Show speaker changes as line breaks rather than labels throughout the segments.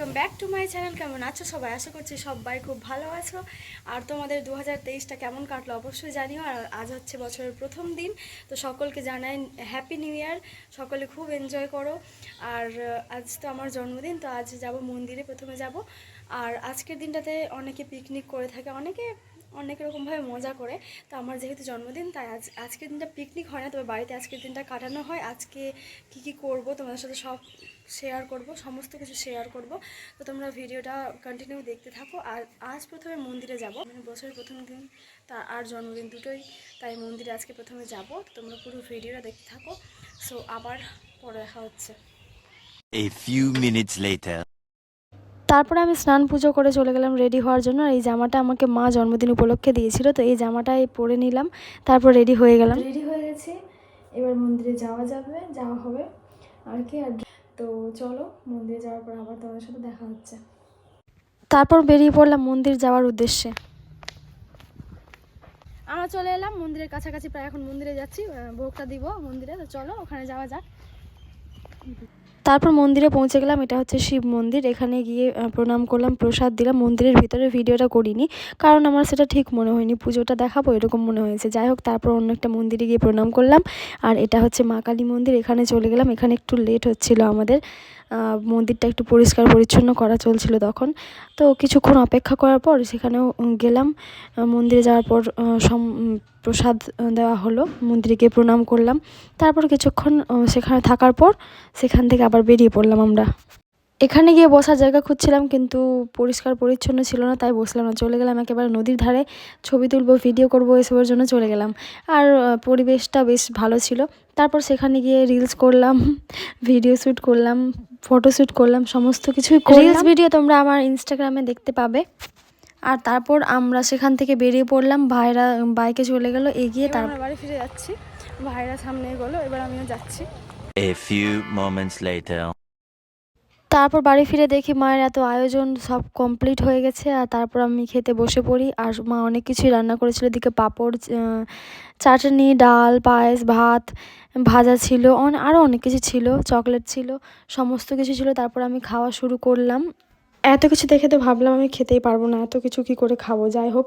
Welcome back to my channel. কেমন আছো সবাই? আশা করছি সবাই খুব ভালো আছো। আর তোমাদের 2023টা কেমন কাটলো অবশ্যই জানিও। আর আজ হচ্ছে বছরের প্রথম দিন, তো সকলকে জানাই হ্যাপি নিউ ইয়ার। সকলে খুব এনজয় করো। আর আজ তো আমার জন্মদিন, তো আজ যাব মন্দিরে, প্রথমে যাব। আর আজকের দিনটাতে অনেকে পিকনিক করে থাকে, অনেকে অনেক রকমভাবে মজা করে। তো আমার যেহেতু জন্মদিন, তাই আজকের দিনটা পিকনিক হয় না, তবে বাড়িতে আজকের দিনটা কাটানো হয়। আজকে কি করব তোমাদের সাথে সব শেয়ার করব, সমস্ত কিছু শেয়ার করব। তো তোমরা ভিডিওটা কন্টিনিউ দেখতে থাকো। আর আজ প্রথমে মন্দিরে যাব, মানে বছরের প্রথম দিন তা আর জন্মদিন দুটোই, তাই মন্দিরে আজকে প্রথমে যাব। তো তোমরা পুরো ভিডিওটা দেখতে থাকো। সো আবার পরে দেখা হচ্ছে।
A few minutes later.
তারপরে আমি স্নান পুজো করে চলে গেলাম রেডি হওয়ার জন্য। আর এই জামাটা আমাকে মা জন্মদিন উপলক্ষে দিয়েছিল, তো এই জামাটাই পরে নিলাম, তারপর রেডি হয়ে গেলাম। রেডি হয়ে গেছি, এবার মন্দিরে যাওয়া হবে আর কি। আর তো চলো, মন্দিরে যাওয়ার পর আবার তোমাদের সাথে দেখা হচ্ছে। তারপর বেরিয়ে পড়লাম মন্দির যাওয়ার উদ্দেশ্যে। আমরা চলে এলাম মন্দিরের কাছাকাছি, প্রায় এখন মন্দিরে যাচ্ছি, ভোগটা দিব মন্দিরে। তো চলো ওখানে যাওয়া যাক। তারপর মন্দিরে পৌঁছে গেলাম। এটা হচ্ছে শিব মন্দির। এখানে গিয়ে প্রণাম করলাম, প্রসাদ দিলাম। মন্দিরের ভিতরে ভিডিওটা করিনি, কারণ আমার সেটা ঠিক মনে হয়নি, পুজোটা দেখাবো এরকম মনে হয়েছে। যাই হোক, তারপর অন্য একটা মন্দিরে গিয়ে প্রণাম করলাম। আর এটা হচ্ছে মা কালী মন্দির, এখানে চলে গেলাম। এখানে একটু লেট হচ্ছিল আমাদের, মন্দিরটা একটু পরিষ্কার পরিচ্ছন্ন করা চলছিল তখন। তো কিছুক্ষণ অপেক্ষা করার পর সেখানেও গেলাম। মন্দিরে যাওয়ার পর প্রসাদ দেওয়া হলো, মন্দিরে গিয়ে প্রণাম করলাম। তারপর কিছুক্ষণ সেখানে থাকার পর সেখান থেকে আবার বেরিয়ে পড়লাম আমরা। এখানে গিয়ে বসার জায়গা খুঁজছিলাম, কিন্তু পরিষ্কার পরিচ্ছন্ন ছিল না, তাই বসলাম না। চলে গেলাম একেবারে নদীর ধারে, ছবি তুলবো, ভিডিও করবো, এসবের জন্য চলে গেলাম। আর পরিবেশটা বেশ ভালো ছিল। তারপর সেখানে গিয়ে রিলস করলাম, ভিডিও শ্যুট করলাম, ফটোশ্যুট করলাম, সমস্ত কিছুই করলাম। রিলস ভিডিও তোমরা আমার ইনস্টাগ্রামে দেখতে পাবে। আর তারপর আমরা সেখান থেকে বেরিয়ে পড়লাম। ভাইরা বাইকে চলে গেল এগিয়ে, তারপর আমরা বাড়ি ফিরে যাচ্ছি। ভাইরা সামনে এগোলো, এবার আমিও যাচ্ছি।
A few moments later.
তারপর বাড়ি ফিরে দেখি মায়ের এত আয়োজন, সব কমপ্লিট হয়ে গেছে। আর তারপর আমি খেতে বসে পড়ি। আর মা অনেক কিছুই রান্না করেছিল, এদিকে পাঁপড়, চাটনি, ডাল, পায়েস, ভাত, ভাজা ছিল, আরও অনেক কিছু ছিল, চকলেট ছিল, সমস্ত কিছু ছিল। তারপর আমি খাওয়া শুরু করলাম। এত কিছু দেখে তো ভাবলাম আমি খেতেই পারবো না, এত কিছু কি করে খাবো। যাই হোক,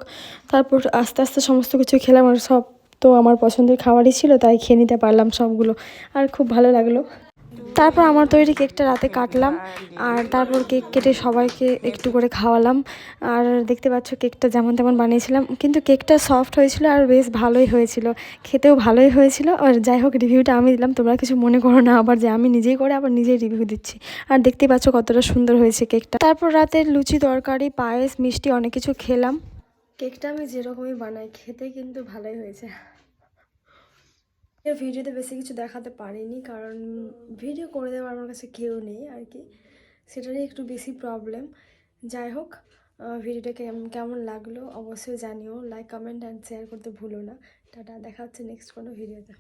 তারপর আস্তে আস্তে সমস্ত কিছু খেলাম। আর সব তো আমার পছন্দের খাবারই ছিল, তাই খেয়ে নিতে পারলাম সবগুলো। আর খুব ভালো লাগলো। তারপর আমার তৈরি কেকটা রাতে কাটলাম। আর তারপর কেক কেটে সবাইকে একটু করে খাওয়ালাম। আর দেখতে পাচ্ছ কেকটা যেমন তেমন বানিয়েছিলাম, কিন্তু কেকটা সফট হয়েছিল আর বেশ ভালোই হয়েছিল, খেতেও ভালোই হয়েছিল। আর যাই হোক, রিভিউটা আমি দিলাম, তোমরা কিছু মনে করো না আবার যে আমি নিজেই করে আবার নিজেই রিভিউ দিচ্ছি। আর দেখতে পাচ্ছ কতটা সুন্দর হয়েছে কেকটা। তারপর রাতে লুচি, তরকারি, পায়েস, মিষ্টি অনেক কিছু খেলাম। কেকটা আমি যেরকমই বানাই, খেতে কিন্তু ভালোই হয়েছে। এর ভিডিওতে বেশি কিছু দেখাতে পারিনি, কারণ ভিডিও করে দেওয়ার আমার কাছে কেউ নেই আর কি, সেটারই একটু বেশি প্রবলেম। যাই হোক, ভিডিওটা কেমন লাগলো অবশ্যই জানিও। লাইক, কমেন্ট অ্যান্ড শেয়ার করতে ভুলো না। টাটা, দেখা হচ্ছে নেক্সট কোনো ভিডিওতে।